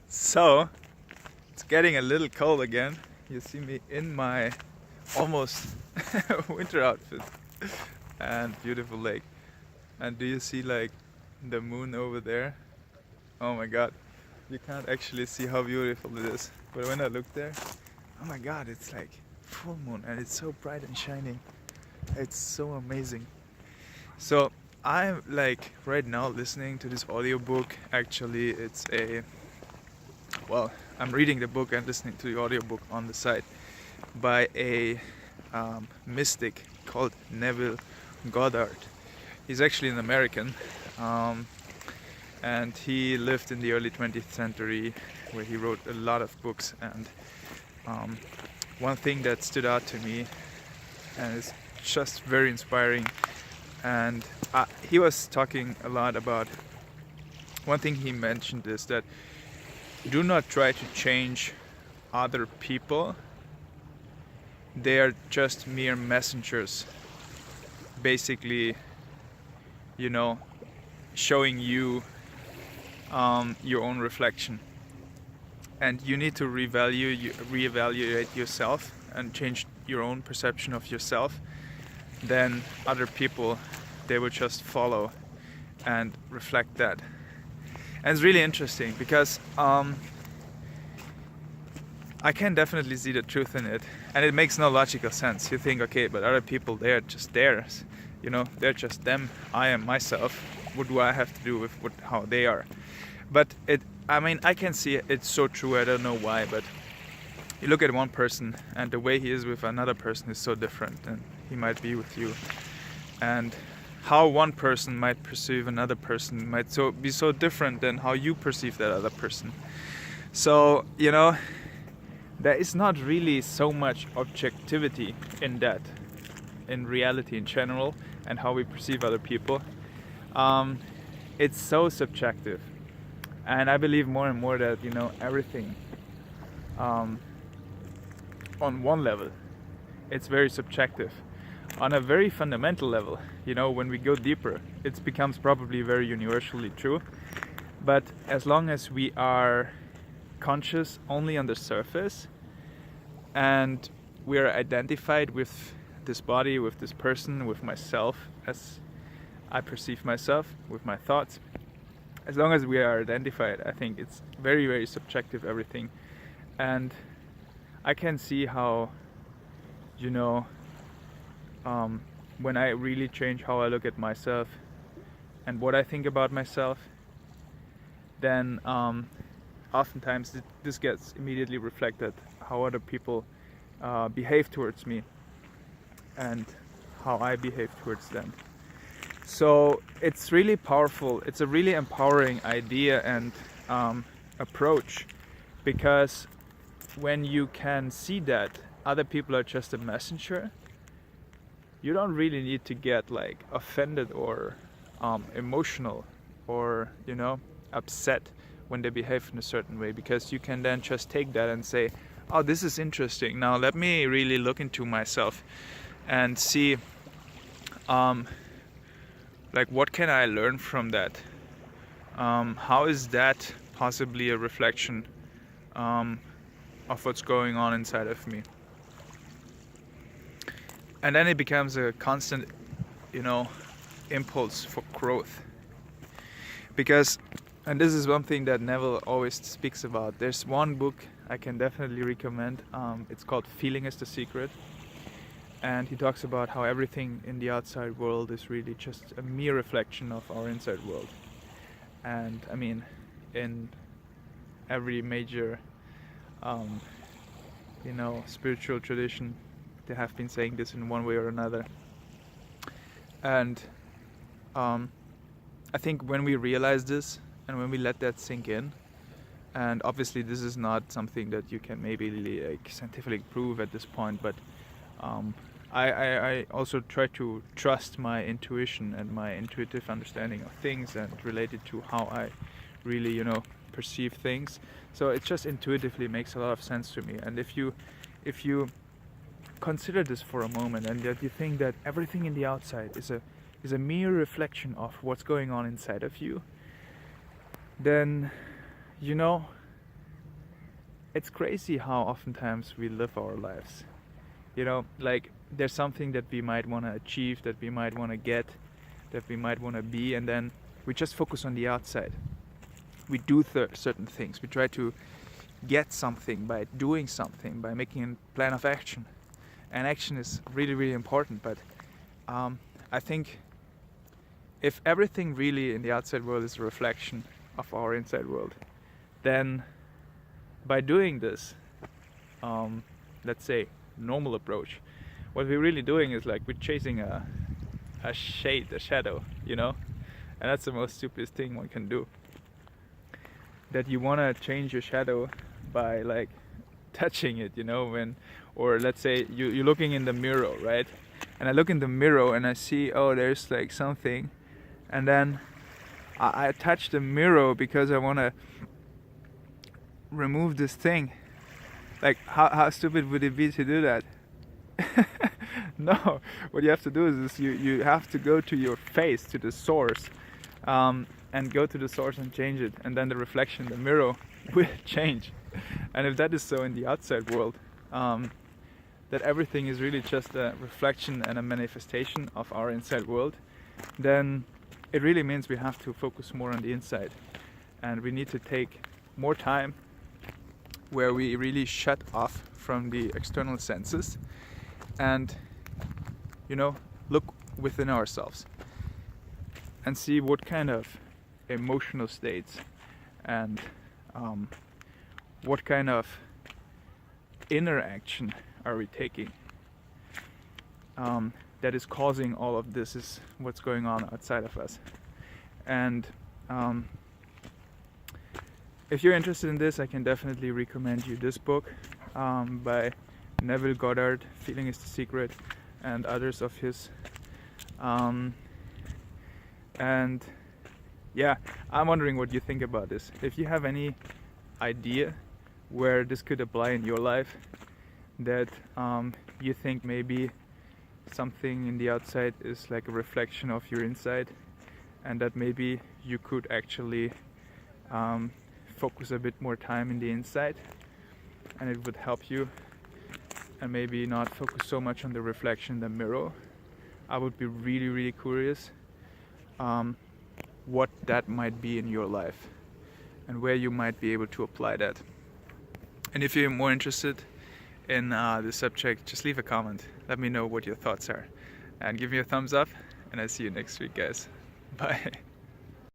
So, it's getting a little cold again. You see me in my almost winter outfit and beautiful lake. And do you see like the moon over there? Oh my god. You can't actually see how beautiful it is. But when I look there, oh my god, it's like full moon and it's so bright and shining. It's so amazing. So I'm like right now listening to this audiobook. Actually, it's a I'm reading the book and listening to the audiobook on the side by a mystic called Neville Goddard. He's actually an American, and he lived in the early 20th century, where he wrote a lot of books. And one thing that stood out to me, and is just very inspiring, and he was talking a lot about, one thing he mentioned is that do not try to change other people. They are just mere messengers, basically, showing you your own reflection. And you need to reevaluate yourself and change your own perception of yourself. Then other people, they will just follow and reflect that. And it's really interesting because I can definitely see the truth in it, and it makes no logical sense. You think, okay, but other people, they're just theirs, they're just them. I am myself. What do I have to do with how they are? But I can see it's so true. I don't know why, but you look at one person and the way he is with another person is so different than he might be with you. And how one person might perceive another person might be so different than how you perceive that other person. So, there is not really so much objectivity in that, in reality in general, and how we perceive other people. It's so subjective. And I believe more and more that, everything, on one level, it's very subjective. On a very fundamental level, when we go deeper, it becomes probably very universally true. But as long as we are conscious only on the surface, and we are identified with this body, with this person, with myself, as I perceive myself, with my thoughts, as long as we are identified, I think it's very, very subjective, everything. And I can see how, when I really change how I look at myself and what I think about myself, then oftentimes this gets immediately reflected how other people behave towards me and how I behave towards them. So it's really powerful. It's a really empowering idea and approach, because when you can see that other people are just a messenger, you don't really need to get like offended or emotional or upset when they behave in a certain way, because you can then just take that and say, oh, this is interesting, now let me really look into myself and see what can I learn from that. How is that possibly a reflection of what's going on inside of me? And then it becomes a constant impulse for growth. Because, and this is one thing that Neville always speaks about, there's one book I can definitely recommend. It's called Feeling is the Secret. And he talks about how everything in the outside world is really just a mere reflection of our inside world. And in every major spiritual tradition, they have been saying this in one way or another. And I think when we realize this and when we let that sink in, and obviously this is not something that you can maybe scientifically prove at this point, but I also try to trust my intuition and my intuitive understanding of things and relate it to how I really perceive things. So it just intuitively makes a lot of sense to me. And if you consider this for a moment, and that you think that everything in the outside is a mere reflection of what's going on inside of you, then you know, it's crazy how oftentimes we live our lives. You know, like there's something that we might want to achieve, that we might want to get, that we might want to be, and then we just focus on the outside. We do certain things. We try to get something by doing something, by making a plan of action. And action is really, really important. But I think if everything really in the outside world is a reflection of our inside world, then by doing this, let's say, normal approach, what we're really doing is like we're chasing a shadow, you know? And that's the most stupidest thing one can do. That you want to change your shadow by like touching it, you know, or let's say you're looking in the mirror, right? And I look in the mirror and I see, oh, there's like something, and then I touch the mirror because I want to remove this thing. Like how stupid would it be to do that? No, what you have to do is you have to go to your face, to the source, and go to the source and change it, and then the reflection, the mirror, will change. And if that is so in the outside world, that everything is really just a reflection and a manifestation of our inside world, then it really means we have to focus more on the inside, and we need to take more time where we really shut off from the external senses and, you know, look within ourselves and see what kind of emotional states and what kind of inner action are we taking that is causing all of this, is what's going on outside of us. And if you're interested in this, I can definitely recommend you this book by Neville Goddard, Feeling is the Secret, and others of his. And yeah, I'm wondering what you think about this. If you have any idea where this could apply in your life, that you think maybe something in the outside is like a reflection of your inside, and that maybe you could actually focus a bit more time in the inside, and it would help you, and maybe not focus so much on the reflection in the mirror, I would be really, really curious what that might be in your life and where you might be able to apply that. And if you're more interested in the subject, just leave a comment. Let me know what your thoughts are, and give me a thumbs up, and I'll see you next week, guys. Bye.